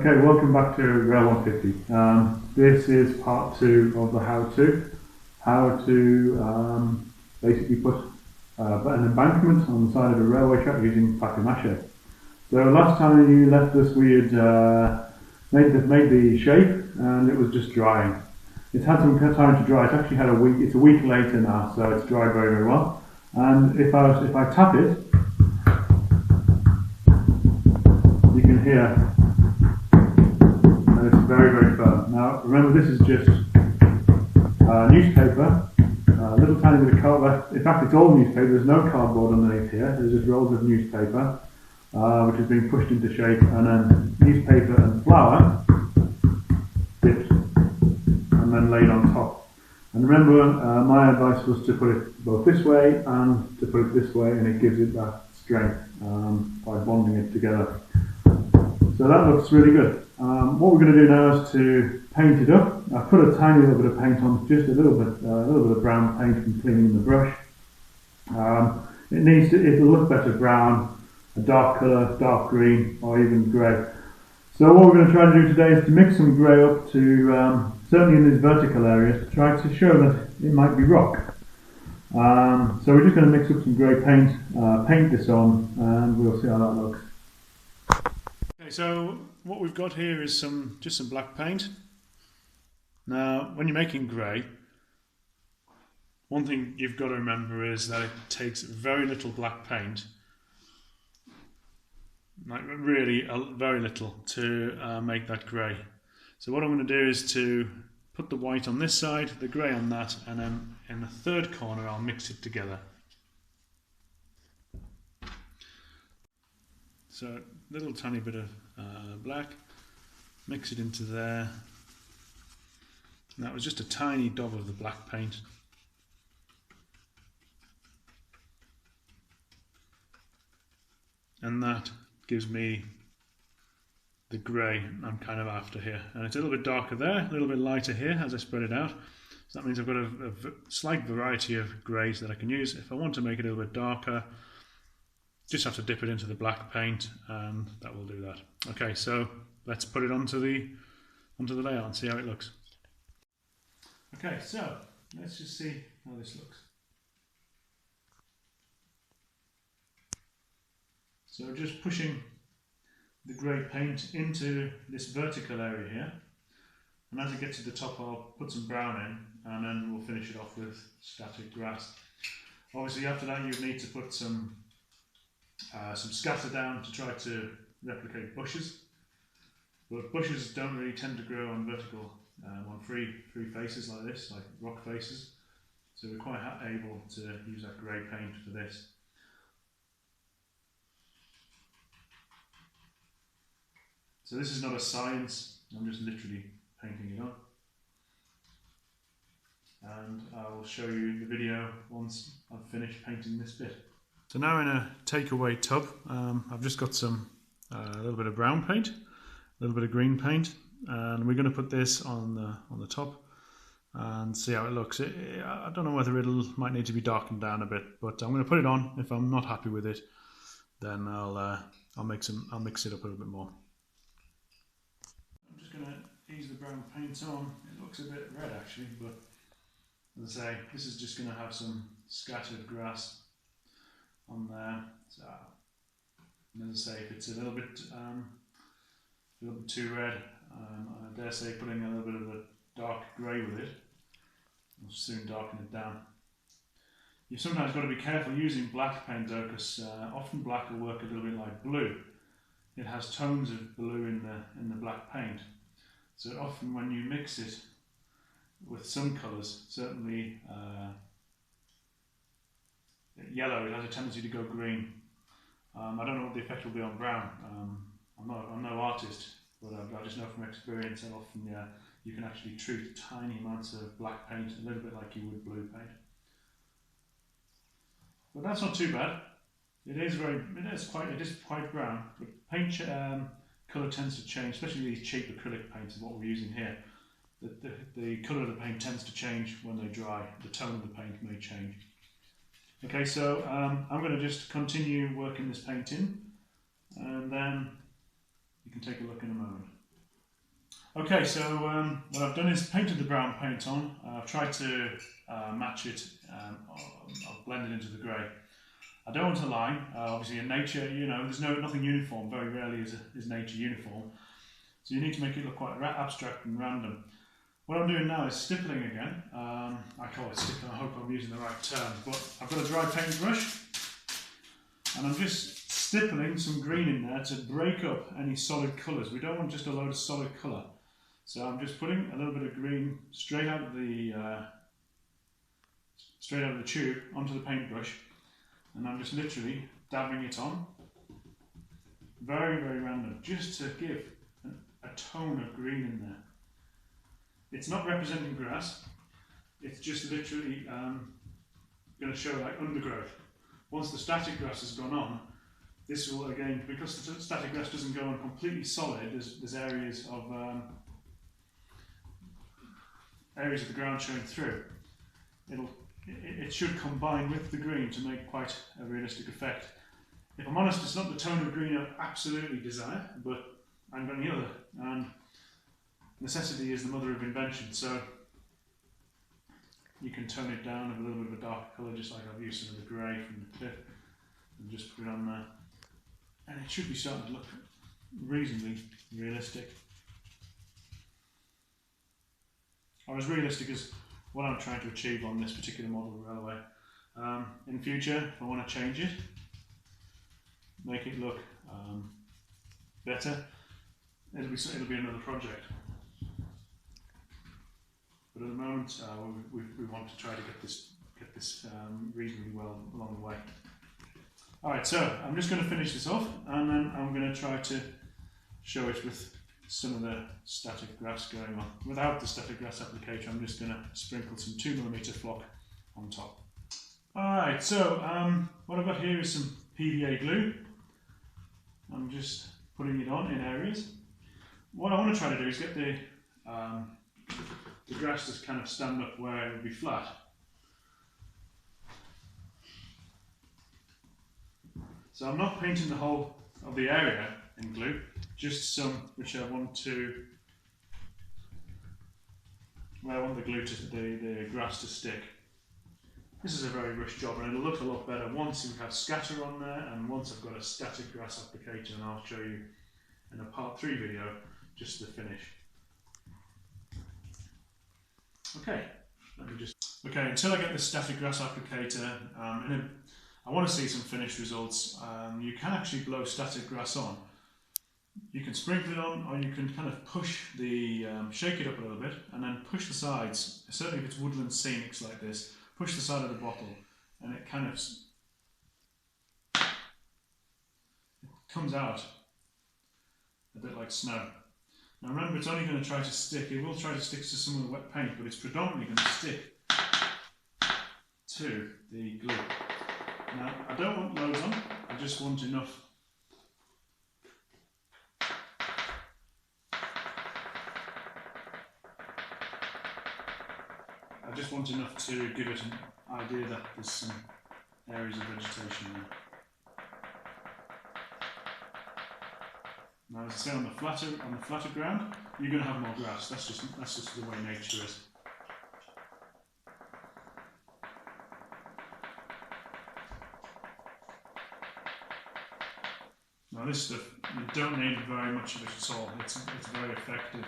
Okay, welcome back to Rail 150. This is part 2 of the how to basically put an embankment on the side of a railway track using Mache. So last time you left us, we had made the shape and it was just drying. It's had some time to dry. It's actually had a week. It's a week later now, so it's dried very, very well. And if I tap it, you can hear. It's very, very firm. Now, remember, this is just newspaper, a little tiny bit of cardboard. In fact, it's all newspaper. There's no cardboard underneath here. There's just rolls of newspaper, which has been pushed into shape, and then newspaper and flour dipped and then laid on top. And remember, my advice was to put it both this way and to put it this way, and it gives it that strength by bonding it together. So that looks really good. What we're going to do now is to paint it up. I've put a tiny little bit of paint on, just a little bit of brown paint from cleaning the brush. It'll look better brown, a dark colour, dark green, or even grey. So what we're going to try to do today is to mix some grey up to, certainly in this vertical area, to try to show that it might be rock. So we're just going to mix up some grey paint, paint this on, and we'll see how that looks. Okay, so what we've got here is just some black paint. Now, when you're making grey, one thing you've got to remember is that it takes very little black paint, like really very little, to make that grey. So what I'm going to do is to put the white on this side, the grey on that, and then in the third corner I'll mix it together. So a little tiny bit of black, mix it into there. And that was just a tiny dab of the black paint. And that gives me the grey I'm kind of after here. And it's a little bit darker there, a little bit lighter here as I spread it out. So that means I've got a slight variety of greys that I can use. If I want to make it a little bit darker, just have to dip it into the black paint and that will do that. Okay, so let's put it onto the layout and see how it looks. Okay, so let's just see how this looks. So just pushing the grey paint into this vertical area here, and as it gets to the top I'll put some brown in and then we'll finish it off with scattered grass. Obviously after that you need to put some scatter down to try to replicate bushes, but bushes don't really tend to grow on vertical, on free faces like this, like rock faces, so we're quite able to use that grey paint for this. So this is not a science, I'm just literally painting it on, and I will show you the video once I've finished painting this bit. So now in a takeaway tub, I've just got a little bit of brown paint, a little bit of green paint, and we're going to put this on the top and see how it looks. I don't know whether might need to be darkened down a bit, but I'm going to put it on. If I'm not happy with it, then I'll mix it up a little bit more. I'm just going to ease the brown paint on. It looks a bit red actually, but as I say, this is just going to have some scattered grass on there. So, as I say, if it's a little bit too red, I dare say putting a little bit of a dark grey with it will soon darken it down. You've sometimes got to be careful using black paint though, because often black will work a little bit like blue. It has tones of blue in the black paint, so often when you mix it with some colours, certainly yellow, it has a tendency to go green. I don't know what the effect will be on brown. I'm no artist, but I just know from experience that often you can actually treat tiny amounts of black paint a little bit like you would blue paint. But that's not too bad. It is quite brown, but paint colour tends to change, especially these cheap acrylic paints, what we're using here. The colour of the paint tends to change when they dry. The tone of the paint may change. Okay, so I'm going to just continue working this paint in, and then you can take a look in a moment. Okay, so what I've done is painted the brown paint on. I've tried to match it. I've blended into the grey. I don't want a line. Obviously, in nature, you know, there's nothing uniform. Very rarely is nature uniform. So you need to make it look quite abstract and random. What I'm doing now is stippling again. I call it stippling. I hope I'm using the right term. But I've got a dry paintbrush, and I'm just stippling some green in there to break up any solid colours. We don't want just a load of solid colour. So I'm just putting a little bit of green straight out of the tube onto the paintbrush, and I'm just literally dabbing it on. Very, very random, just to give a tone of green in there. It's not representing grass. It's just literally going to show like undergrowth. Once the static grass has gone on, this will again, because the static grass doesn't go on completely solid, there's areas of the ground showing through. It should combine with the green to make quite a realistic effect. If I'm honest, it's not the tone of green I absolutely desire, but I'm going the other, and necessity is the mother of invention, so you can tone it down with a little bit of a darker colour, just like I've used some of the grey from the cliff, and just put it on there. And it should be starting to look reasonably realistic. Or as realistic as what I'm trying to achieve on this particular model of railway. In future, if I want to change it, make it look better, it'll be another project. But at the moment, we want to try to get this reasonably well along the way. Alright, so I'm just going to finish this off, and then I'm going to try to show it with some of the static grass going on. Without the static grass applicator, I'm just going to sprinkle some 2mm flock on top. Alright, so what I've got here is some PVA glue. I'm just putting it on in areas. What I want to try to do is get the grass to kind of stand up where it would be flat. So I'm not painting the whole of the area in glue, just some which I want to, where I want the glue to the grass to stick. This is a very rushed job, and it'll look a lot better once we have scatter on there, and once I've got a static grass applicator, and I'll show you in a part 3 video just the finish. Okay, until I get the static grass applicator, I want to see some finished results. You can actually blow static grass on. You can sprinkle it on, or you can kind of push shake it up a little bit, and then push the sides. Certainly if it's woodland scenics like this, push the side of the bottle, and it kind of comes out a bit like snow. Now remember, it's only going to try to stick. It will try to stick to some of the wet paint, but it's predominantly going to stick to the glue. Now, I don't want loads on, I just want enough. I just want enough to give it an idea that there's some areas of vegetation there. Now, as I say, on the flatter ground, you're going to have more grass. That's just the way nature is. Now this stuff, you don't need very much of it at all. It's very effective.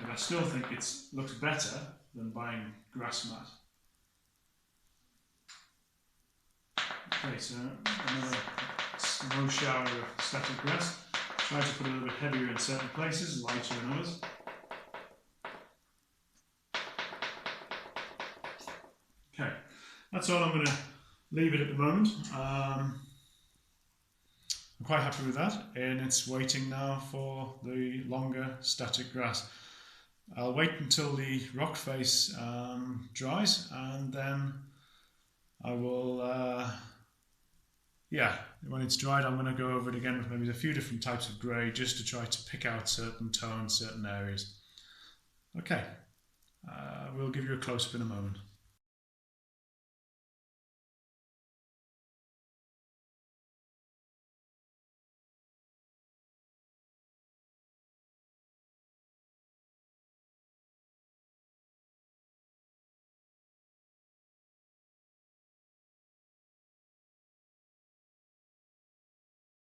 But I still think it looks better than buying grass mat. Okay, so another slow shower of static grass. Try to put a little bit heavier in certain places, lighter in others. Okay, that's all I'm going to leave it at the moment. I'm quite happy with that, and it's waiting now for the longer static grass. I'll wait until the rock face dries, and then I will, when it's dried, I'm going to go over it again with maybe a few different types of grey, just to try to pick out certain tones, certain areas. Okay, we'll give you a close-up in a moment.